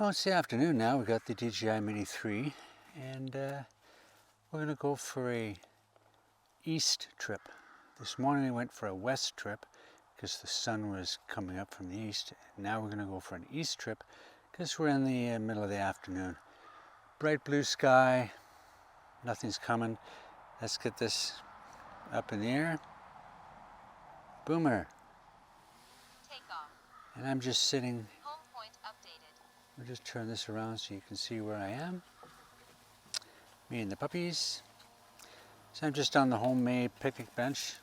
Well, it's the afternoon now. We got the DJI Mini 3 and we're going to go for a east trip. This morning we went for a west trip because the sun was coming up from the east. Now we're going to go for an east trip because we're in the middle of the afternoon. Bright blue sky, nothing's coming. Let's get this up in the air. Boomer. Take off. And I'm just sitting. Home point updated. We'll just turn this around so you can see where I am. Me and the puppies. So I'm just on the homemade picnic bench.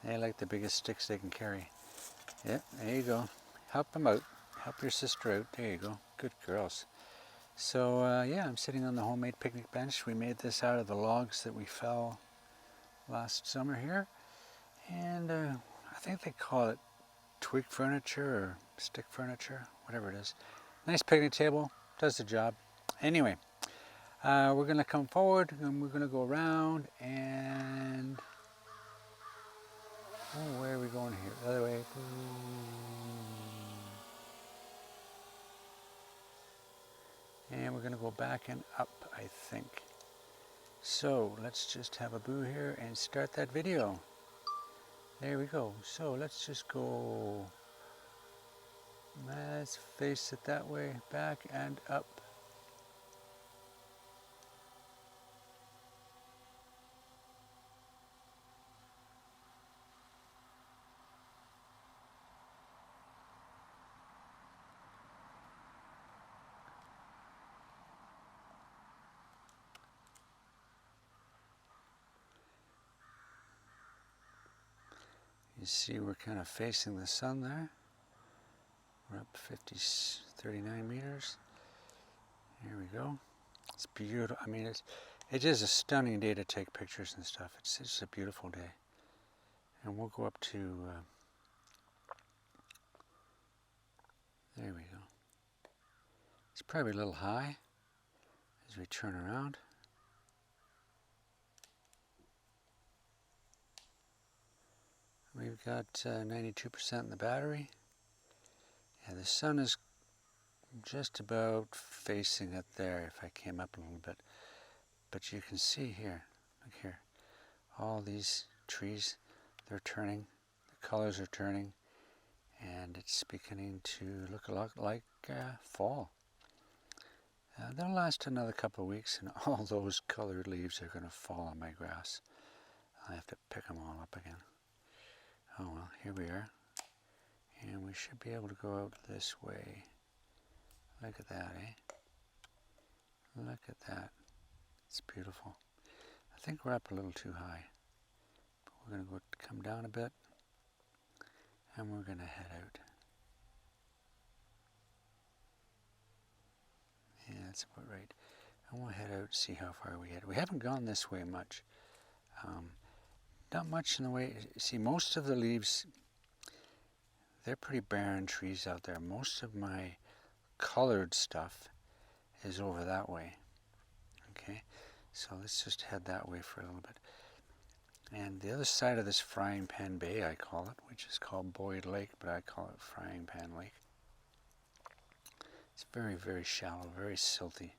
They like the biggest sticks they can carry. Yeah, there you go. Help them out. Help your sister out. There you go. Good girls. So yeah, I'm sitting on the homemade picnic bench. We made this out of the logs that we fell last summer here. And I think they call it twig furniture or stick furniture, whatever it is. Nice picnic table, does the job. Anyway, we're going to come forward and we're going to go around and... Oh, where are we going here? The other way. And we're going to go back and up, I think. So let's just have a boo here and start that video. There we go. So let's just go. Let's face it that way, back and up. You see we're kind of facing the sun there. We're up 39 meters. Here we go. It's beautiful. I mean, it is a stunning day to take pictures and stuff. It's just a beautiful day. And we'll go up to, there we go. It's probably a little high as we turn around. We've got 92% in the battery. Yeah, the sun is just about facing it there if I came up a little bit. But you can see here, look here, all these trees, they're turning, the colors are turning, and it's beginning to look a lot like fall. They'll last another couple of weeks and all those colored leaves are going to fall on my grass. I have to pick them all up again. Oh well, here we are. And we should be able to go out this way. Look at that, eh? Look at that. It's beautiful. I think we're up a little too high. But we're going to come down a bit. And we're going to head out. Yeah, that's about right. And we'll head out, see how far we get. We haven't gone this way much. Not much in the way, see, most of the leaves, they're pretty barren trees out there. Most of my colored stuff is over that way. Okay, so let's just head that way for a little bit. And the other side of this Frying Pan Bay, I call it, which is called Boyd Lake, but I call it Frying Pan Lake. It's very, very shallow, very silty.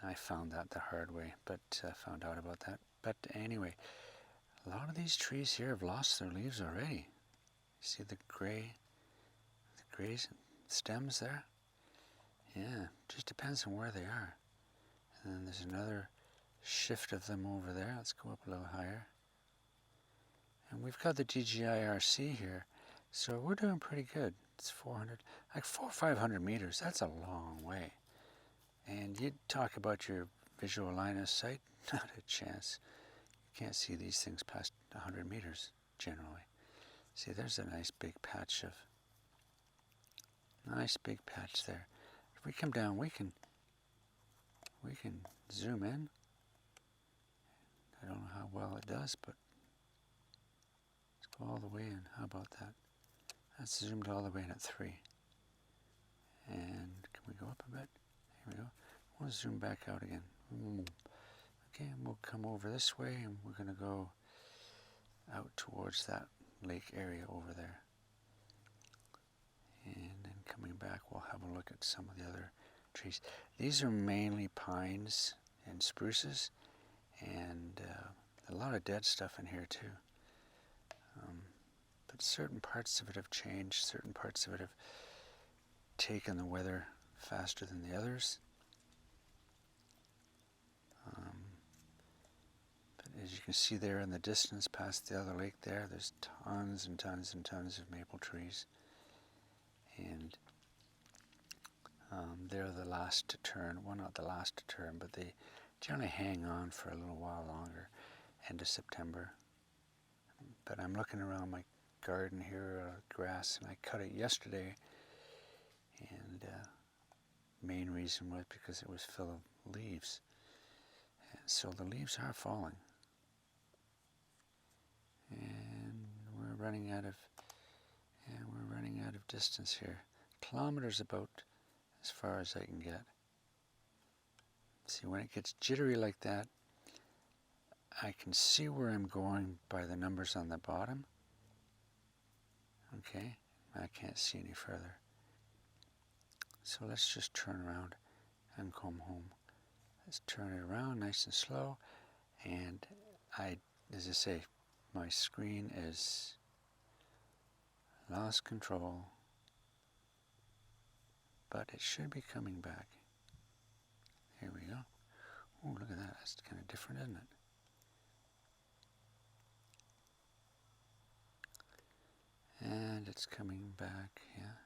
And I found that the hard way, but found out about that. But anyway, a lot of these trees here have lost their leaves already. See the gray stems there? Yeah, just depends on where they are. And then there's another shift of them over there. Let's go up a little higher. And we've got the DJI RC here, so we're doing pretty good. It's 400, like 400 or 500 meters. That's a long way. And you talk about your visual line of sight, not a chance. You can't see these things past 100 meters generally. See, there's a nice big patch there. If we come down, we can zoom in. I don't know how well it does, but let's go all the way in. How about that? That's zoomed all the way in at 3. And can we go up a bit? Here we go. We'll zoom back out again. Okay, and we'll come over this way and we're going to go out towards that lake area over there. And then coming back we'll have a look at some of the other trees. These are mainly pines and spruces, and a lot of dead stuff in here too. But certain parts of it have changed, certain parts of it have taken the weather faster than the others. But as you can see there in the distance past the other lake there's tons and tons and tons of maple trees. And they're the last to turn. Well, not the last to turn, but they generally hang on for a little while longer, end of September. But I'm looking around my garden here, grass, and I cut it yesterday, and main reason was because it was full of leaves, and so the leaves are falling, and we're running out of distance here. Kilometers about as far as I can get. See, when it gets jittery like that, I can see where I'm going by the numbers on the bottom. Okay, I can't see any further. So let's just turn around and come home. Let's turn it around nice and slow. And as I say, my screen is lost control, but it should be coming back. Here we go. Oh, look at that. That's kind of different, isn't it? And it's coming back, yeah.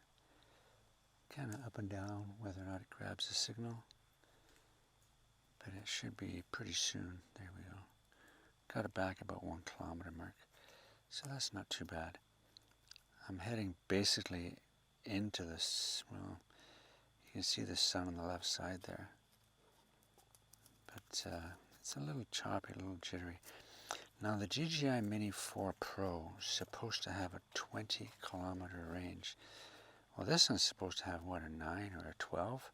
Kind of up and down, whether or not it grabs the signal. But it should be pretty soon. There we go. Got it back about 1 kilometer mark. So that's not too bad. I'm heading basically into this, well, you can see the sun on the left side there. But it's a little choppy, a little jittery. Now the DJI Mini 4 Pro is supposed to have a 20 kilometer range. Well, this one's supposed to have, what, a 9 or a 12?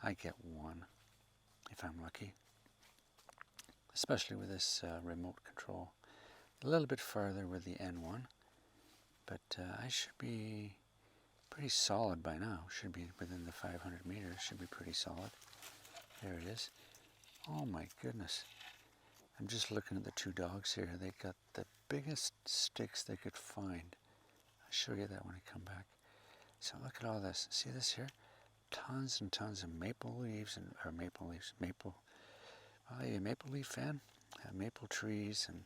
I get 1, if I'm lucky. Especially with this remote control. A little bit farther with the N1. But I should be pretty solid by now. Should be within the 500 meters. Should be pretty solid. There it is. Oh my goodness. I'm just looking at the 2 dogs here. They got the biggest sticks they could find. I'll show you that when I come back. So look at all this. See this here? Tons and tons of maple leaves, are you a maple leaf fan? Maple trees and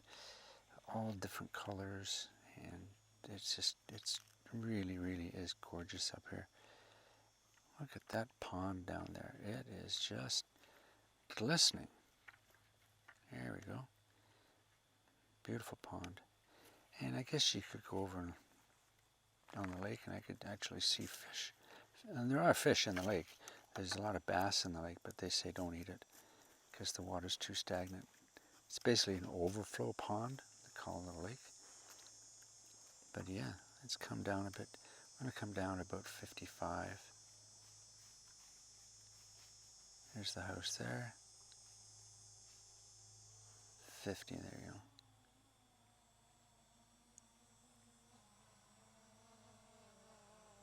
all different colors, and it's really, really is gorgeous up here. Look at that pond down there. It is just glistening. There we go. Beautiful pond. And I guess you could go over on the lake and I could actually see fish. And there are fish in the lake. There's a lot of bass in the lake, but they say don't eat it because the water's too stagnant. It's basically an overflow pond, they call it a lake. But yeah, it's come down a bit. I'm going to come down about 55. There's the house there. 50, there you go.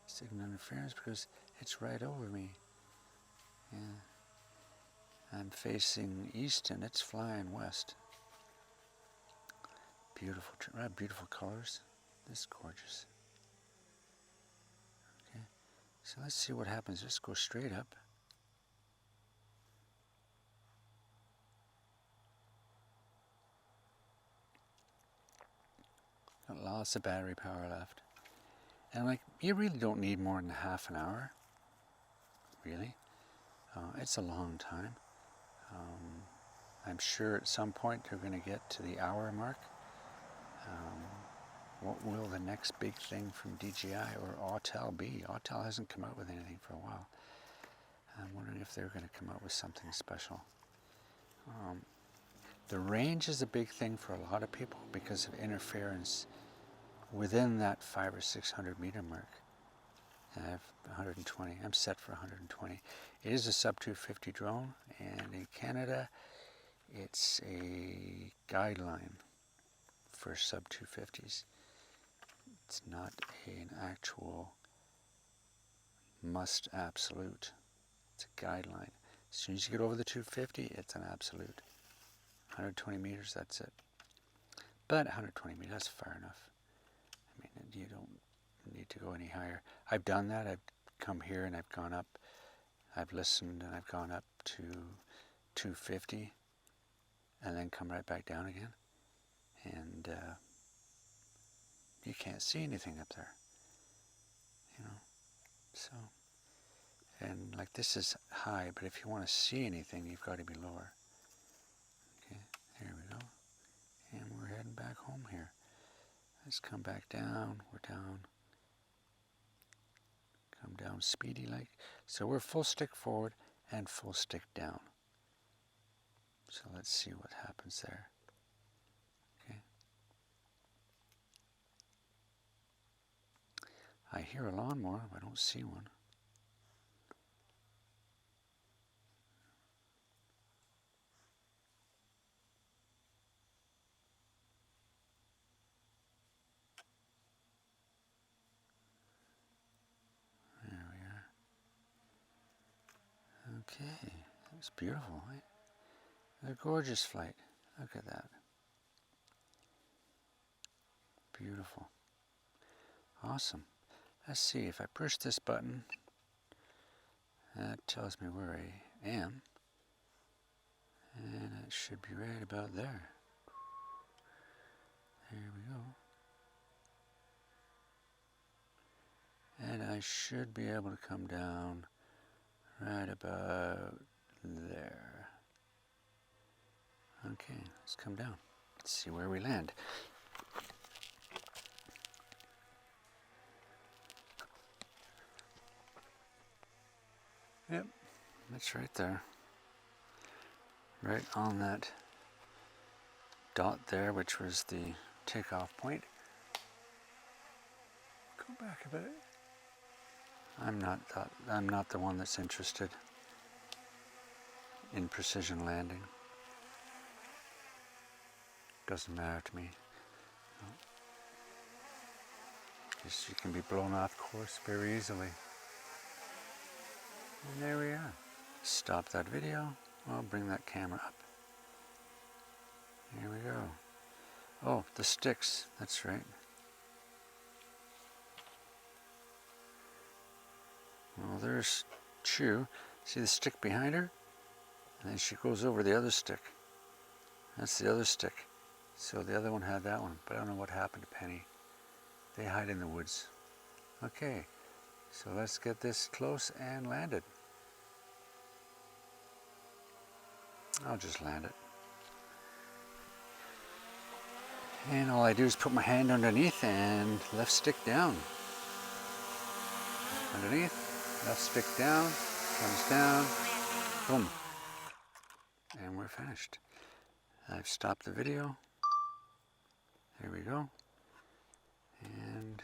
Signal interference because it's right over me. Yeah. I'm facing east and it's flying west. Beautiful, beautiful colors. This is gorgeous. Okay, so let's see what happens. Let's go straight up. Got lots of battery power left. And like, you really don't need more than half an hour. Really. It's a long time. I'm sure at some point they're going to get to the hour mark. What will the next big thing from DJI or Autel be? Autel hasn't come out with anything for a while. I'm wondering if they're going to come out with something special. The range is a big thing for a lot of people because of interference within that 500 or 600 meter mark. I have 120. I'm set for 120. It is a sub 250 drone, and in Canada, it's a guideline for sub 250s. It's not an actual must absolute. It's a guideline. As soon as you get over the 250, it's an absolute. 120 meters, that's it. But 120 meters, that's far enough. I mean, you don't need to go any higher. I've done that. I've come here and I've gone up. I've listened and I've gone up to 250 and then come right back down again. And you can't see anything up there, you know. So, and like this is high, but if you want to see anything, you've got to be lower. Okay, there we go. And we're heading back home here. Let's come back down. We're down. Come down speedy like. So we're full stick forward and full stick down. So let's see what happens there. Okay. I hear a lawnmower, but I don't see one. There we are. Okay, that's beautiful, right? A gorgeous flight. Look at that. Beautiful. Awesome. Let's see, if I push this button, that tells me where I am. And it should be right about there. There we go. And I should be able to come down right about there. Okay, let's come down. Let's see where we land. Yep, that's right there. Right on that dot there, which was the takeoff point. Go back a bit. I'm not the one that's interested in precision landing. Doesn't matter to me. No. Just you can be blown off course very easily. And there we are. Stop that video. I'll bring that camera up. Here we go. Oh, the sticks. That's right. Well, there's Chew. See the stick behind her? And then she goes over the other stick. That's the other stick. So the other one had that one, but I don't know what happened to Penny. They hide in the woods. Okay, so let's get this close and land it. I'll just land it. And all I do is put my hand underneath and left stick down. Underneath, left stick down, comes down, boom. And we're finished. I've stopped the video. There we go. And